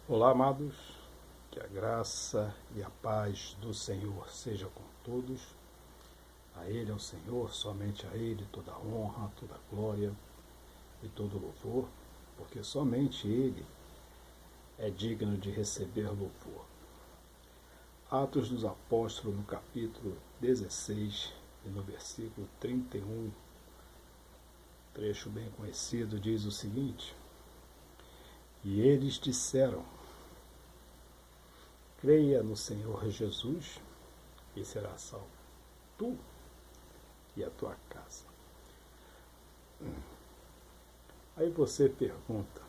Olá, amados, que a graça e a paz do Senhor seja com todos. A Ele, ao Senhor, somente a Ele, toda a honra, toda a glória e todo o louvor, porque somente Ele é digno de receber louvor. Atos dos Apóstolos, no capítulo 16 e no versículo 31, trecho bem conhecido, diz o seguinte: E eles disseram: Creia no Senhor Jesus e serás salvo, tu e a tua casa. Aí você pergunta: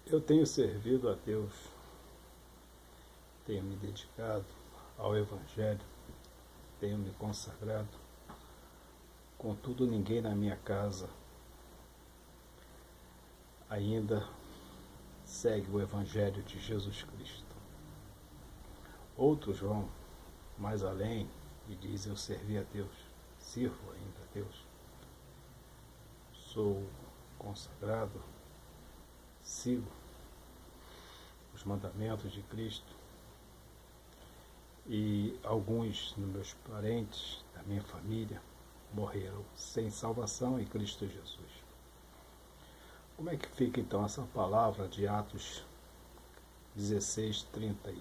eu tenho servido a Deus, tenho me dedicado ao Evangelho, tenho me consagrado, contudo ninguém na minha casa ainda segue o Evangelho de Jesus Cristo. Outros vão mais além e dizem: eu servi a Deus, sirvo ainda a Deus, sou consagrado, sigo os mandamentos de Cristo, e alguns dos meus parentes, da minha família, morreram sem salvação em Cristo Jesus. Como é que fica então essa palavra de Atos 16, 31?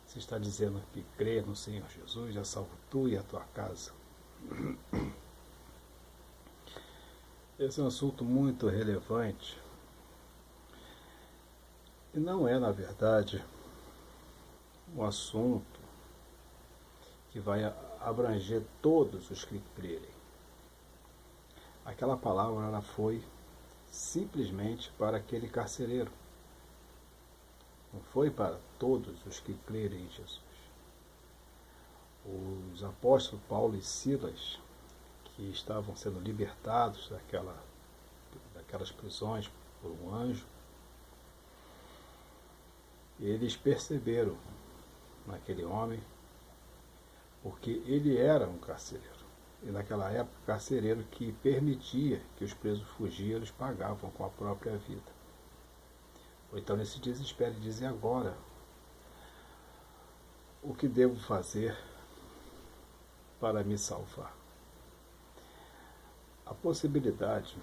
Você está dizendo que crê no Senhor Jesus já salvo tu e a tua casa. Esse é um assunto muito relevante e não é, na verdade, um assunto que vai abranger todos os que crerem. Aquela palavra ela foi simplesmente para aquele carcereiro. Não foi para todos os que crerem em Jesus. Os apóstolos Paulo e Silas, que estavam sendo libertados daquelas prisões por um anjo, eles perceberam naquele homem, porque ele era um carcereiro. E naquela época, o carcereiro que permitia que os presos fugiam, eles pagavam com a própria vida. Ou então, nesse desespero, dizem: agora, o que devo fazer para me salvar? A possibilidade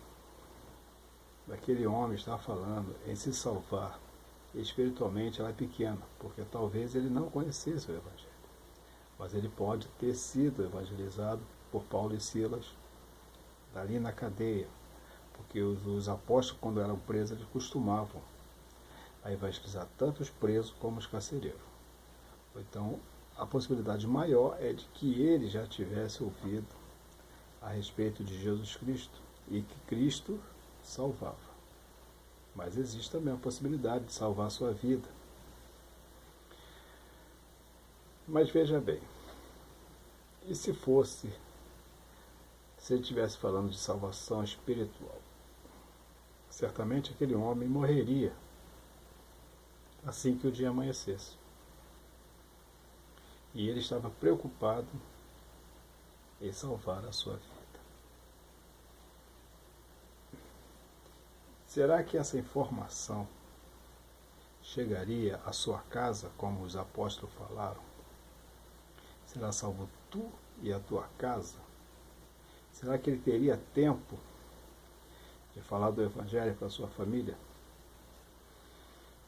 daquele homem estar falando em se salvar espiritualmente, ela é pequena, porque talvez ele não conhecesse o Evangelho. Mas ele pode ter sido evangelizado por Paulo e Silas ali na cadeia, porque os apóstolos, quando eram presos, eles costumavam a evangelizar tanto os presos como os carcereiros. Então, a possibilidade maior é de que ele já tivesse ouvido a respeito de Jesus Cristo e que Cristo salvava. Mas existe também a possibilidade de salvar a sua vida. Mas veja bem, e se ele estivesse falando de salvação espiritual? Certamente aquele homem morreria assim que o dia amanhecesse. E ele estava preocupado em salvar a sua vida. Será que essa informação chegaria à sua casa, como os apóstolos falaram? Será salvo tu e a tua casa? Será que ele teria tempo de falar do Evangelho para a sua família?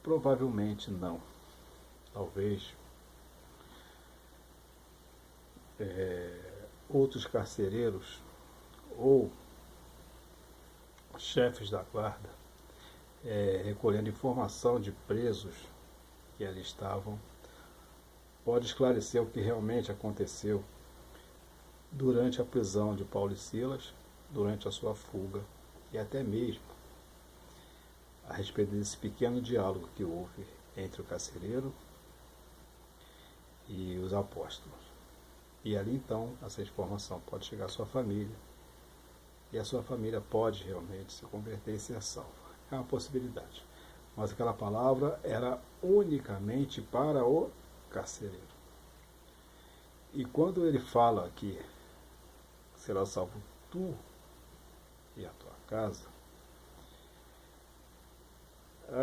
Provavelmente não. Talvez outros carcereiros ou chefes da guarda recolhendo informação de presos que ali estavam, pode esclarecer o que realmente aconteceu durante a prisão de Paulo e Silas, durante a sua fuga, e até mesmo a respeito desse pequeno diálogo que houve entre o carcereiro e os apóstolos. E ali então essa informação pode chegar à sua família, e a sua família pode realmente se converter e ser salva. É uma possibilidade. Mas aquela palavra era unicamente para o carcereiro. E quando ele fala que será salvo tu e a tua casa,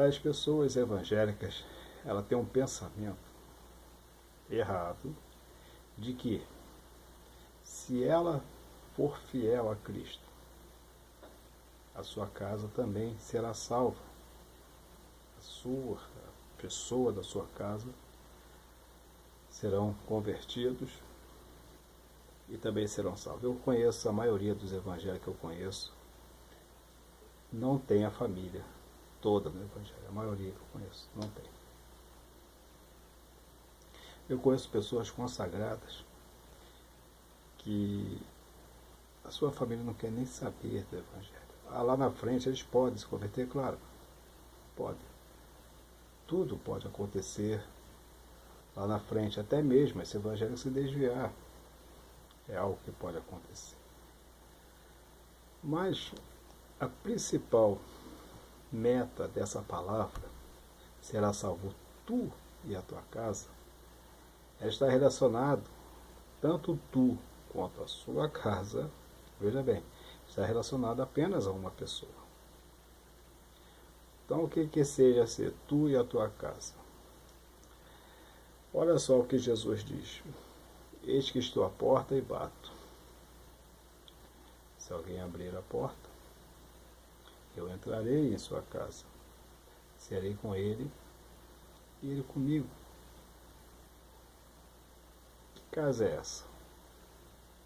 As pessoas evangélicas, ela tem um pensamento errado de que se ela for fiel a Cristo, a sua casa também será salva. A pessoa da sua casa serão convertidos e também serão salvos. Eu conheço, a maioria dos evangélicos que eu conheço, não tem a família toda no evangelho. A maioria que eu conheço não tem. Eu conheço pessoas consagradas que a sua família não quer nem saber do evangelho. Lá na frente eles podem se converter, claro. Pode. Tudo pode acontecer lá na frente, até mesmo esse evangelho se desviar. É algo que pode acontecer. Mas a principal meta dessa palavra, será salvo tu e a tua casa, ela está relacionado tanto tu quanto a sua casa, veja bem, está relacionado apenas a uma pessoa. Então o que seja ser tu e a tua casa? Olha só o que Jesus diz: eis que estou à porta e bato. Se alguém abrir a porta, eu entrarei em sua casa, serei com ele e ele comigo. Que casa é essa?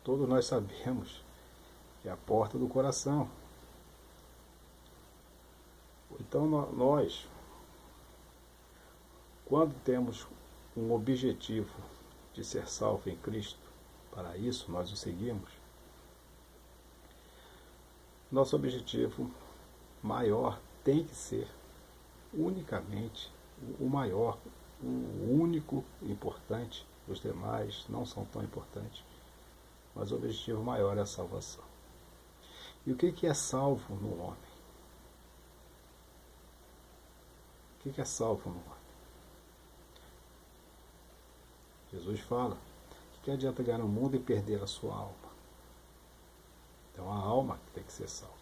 Todos nós sabemos que é a porta do coração. Então nós, quando temos um objetivo de ser salvo em Cristo, para isso nós o seguimos, nosso objetivo maior tem que ser unicamente o maior, o único importante. Os demais não são tão importantes, mas o objetivo maior é a salvação. E o que é salvo no homem? O que é salvo no homem? Jesus fala que adianta ganhar o mundo e perder a sua alma. Então a alma tem que ser salva.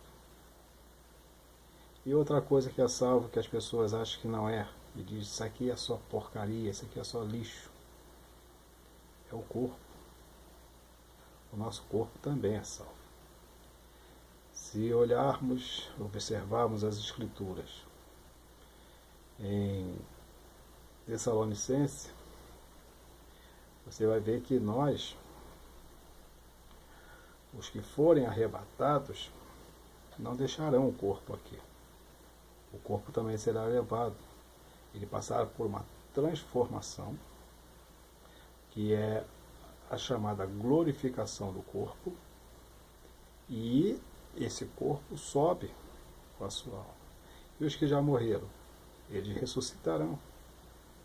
E outra coisa que é salvo, que as pessoas acham que não é, e diz: isso aqui é só porcaria, isso aqui é só lixo, é o corpo. O nosso corpo também é salvo. Se olharmos, observarmos as Escrituras em Tessalonicenses, você vai ver que nós, os que forem arrebatados, não deixarão o corpo aqui. O corpo também será levado. Ele passará por uma transformação, que é a chamada glorificação do corpo, e esse corpo sobe com a sua alma. E os que já morreram, eles ressuscitarão.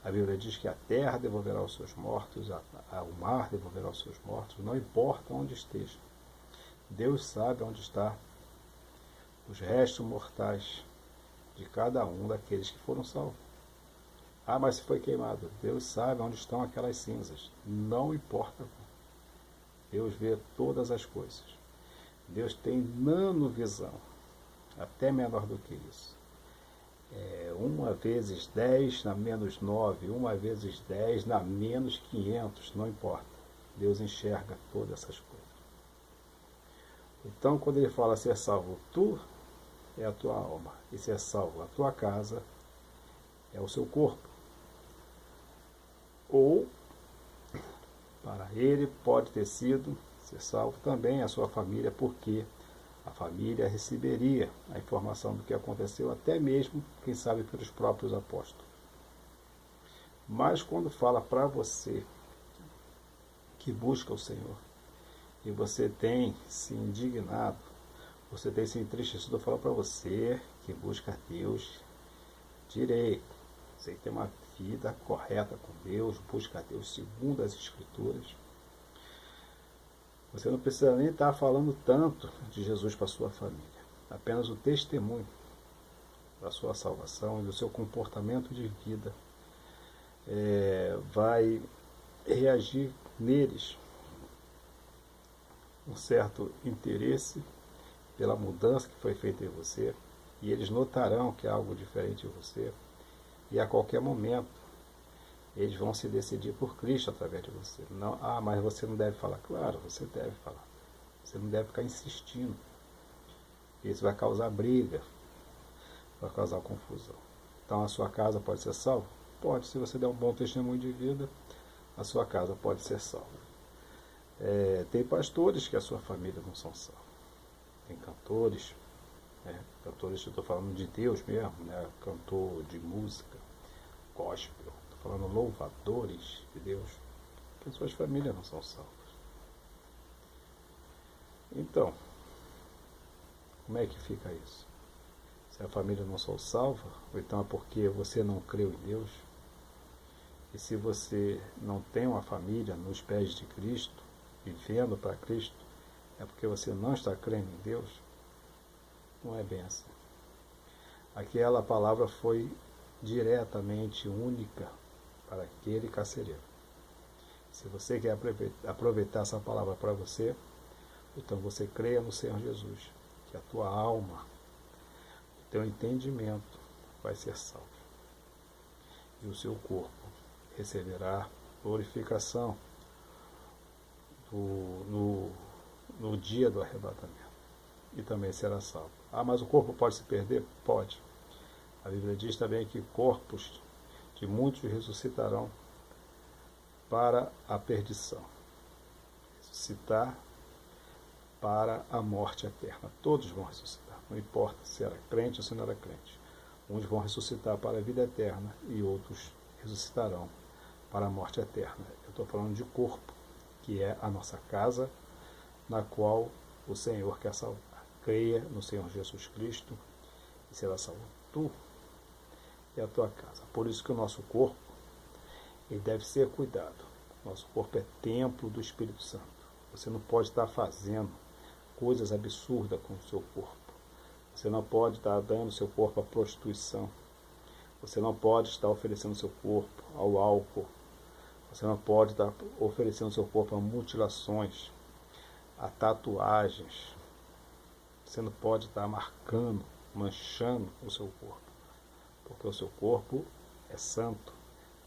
A Bíblia diz que a terra devolverá os seus mortos, o mar devolverá os seus mortos, não importa onde esteja. Deus sabe onde está os restos mortais de cada um daqueles que foram salvos. Ah, mas se foi queimado. Deus sabe onde estão aquelas cinzas. Não importa. Deus vê todas as coisas. Deus tem nanovisão, até menor do que isso. 1 vezes 10 na menos 9, 1 vezes 10 na menos 500, não importa. Deus enxerga todas essas coisas. Então, quando ele fala ser salvo tu, é a tua alma. E ser salvo a tua casa, é o seu corpo. Ou, para ele, pode ter sido ser salvo também a sua família, porque a família receberia a informação do que aconteceu, até mesmo, quem sabe, pelos próprios apóstolos. Mas quando fala para você que busca o Senhor, e você tem se indignado, você tem se entristecido, fala para você que busca Deus direito, você tem uma vida correta com Deus, busca Deus segundo as Escrituras. Você não precisa nem estar falando tanto de Jesus para a sua família. Apenas o testemunho da sua salvação e do seu comportamento de vida vai reagir neles um certo interesse pela mudança que foi feita em você, E eles notarão que há algo diferente em você. E a qualquer momento, eles vão se decidir por Cristo através de você. Não, mas você não deve falar. Claro, você deve falar. Você não deve ficar insistindo. Isso vai causar briga, vai causar confusão. Então a sua casa pode ser salva? Pode, se você der um bom testemunho de vida, a sua casa pode ser salva. Tem pastores que a sua família não são salvos. Tem cantores, cantores, eu estou falando de Deus mesmo, cantor de música, gospel, estou falando louvadores de Deus, que as suas famílias não são salvas. Então, como é que fica isso? Se a família não são salva, ou então é porque você não creu em Deus? E se você não tem uma família nos pés de Cristo, vivendo para Cristo, é porque você não está crendo em Deus? Não é bem assim. Aquela palavra foi diretamente única para aquele carcereiro. Se você quer aproveitar essa palavra para você, então você creia no Senhor Jesus, que a tua alma, o teu entendimento vai ser salvo. E o seu corpo receberá glorificação no dia do arrebatamento. E também será salvo. Mas o corpo pode se perder? Pode. A Bíblia diz também que corpos de muitos ressuscitarão para a perdição. Ressuscitar para a morte eterna. Todos vão ressuscitar. Não importa se era crente ou se não era crente. Uns vão ressuscitar para a vida eterna e outros ressuscitarão para a morte eterna. Eu estou falando de corpo, que é a nossa casa, na qual o Senhor quer salvar. Creia no Senhor Jesus Cristo e será salvo tu e a tua casa. Por isso que o nosso corpo, ele deve ser cuidado. Nosso corpo é templo do Espírito Santo. Você não pode estar fazendo coisas absurdas com o seu corpo. Você não pode estar dando seu corpo à prostituição. Você não pode estar oferecendo seu corpo ao álcool. Você não pode estar oferecendo seu corpo a mutilações, a tatuagens. Você não pode estar marcando, manchando o seu corpo. Porque o seu corpo é santo,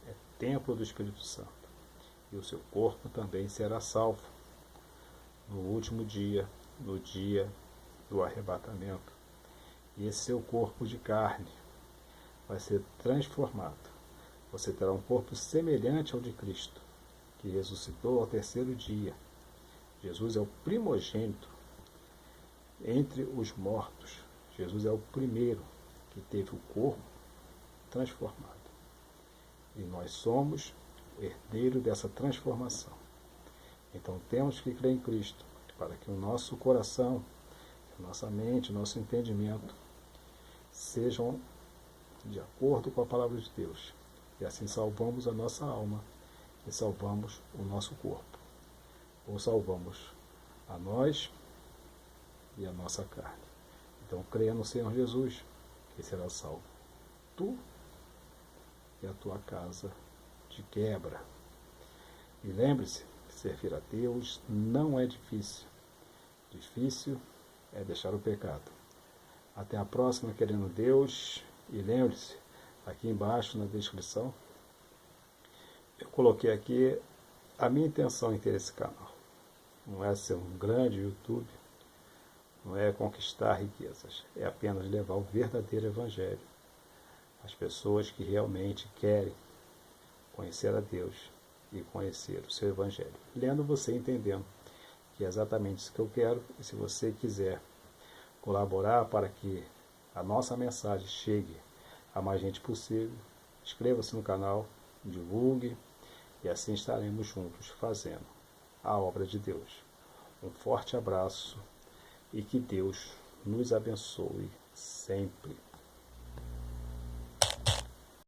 é templo do Espírito Santo. E o seu corpo também será salvo no último dia, no dia do arrebatamento. E esse seu corpo de carne vai ser transformado. Você terá um corpo semelhante ao de Cristo, que ressuscitou ao terceiro dia. Jesus é o primogênito entre os mortos. Jesus é o primeiro que teve o corpo transformado. E nós somos herdeiro dessa transformação. Então temos que crer em Cristo, para que o nosso coração, a nossa mente, o nosso entendimento sejam de acordo com a palavra de Deus. E assim salvamos a nossa alma e salvamos o nosso corpo. Ou salvamos a nós e a nossa carne. Então creia no Senhor Jesus, que será salvo tu e a tua casa de quebra. E lembre-se, servir a Deus não é difícil. Difícil é deixar o pecado. Até a próxima, querendo Deus. E lembre-se, aqui embaixo na descrição, eu coloquei aqui a minha intenção em ter esse canal. Não é ser um grande YouTube, não é conquistar riquezas, é apenas levar o verdadeiro Evangelho às pessoas que realmente querem conhecer a Deus e conhecer o seu Evangelho. Lendo você entendendo que é exatamente isso que eu quero, e se você quiser colaborar para que a nossa mensagem chegue a mais gente possível, inscreva-se no canal, divulgue, e assim estaremos juntos fazendo a obra de Deus. Um forte abraço e que Deus nos abençoe sempre.